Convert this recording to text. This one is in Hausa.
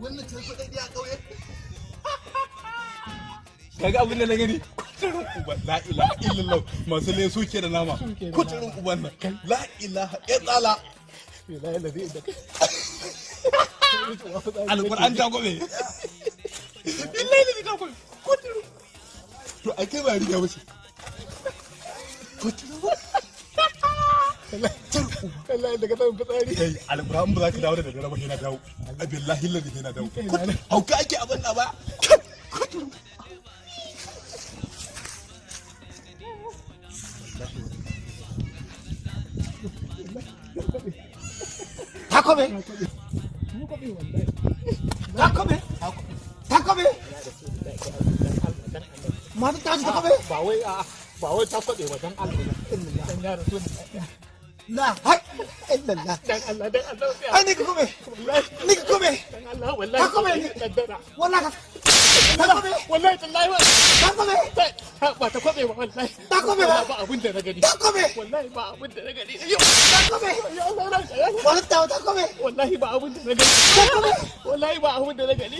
wannan tarko dai a kauye kaga abin da na gani uban la ilaha illallah masu ne suke da nama kuturin uban nan la ilaha illallah la ilaha illallah alquran ta gobe billahi ne ka gobe kuturin to ake ba riga wuce kuturin Allah daga tayin fitsari kai alquran ba za ka dawo da dare ba sai na dawo billahi lillahi sai na dawo hauka ake abin da ba kuturin Takobe. Mata ta ji takobe? Ba wai takobe ba dan Allah dan ya rasu La hai illallah. dan Allah Ai ni takobe. Ni takobe. dan Allah wallahi takobe. Wallahi takobe. wallahi tallahi Takobe. ba takobe ba wallahi Takobe ba. ba abin da na gani Takobe. wallahi ba abin da na gani Takobe. ya Allah na Wallahi takobe. wallahi ba abin da na gani Takobe. wallahi ba abin da na gani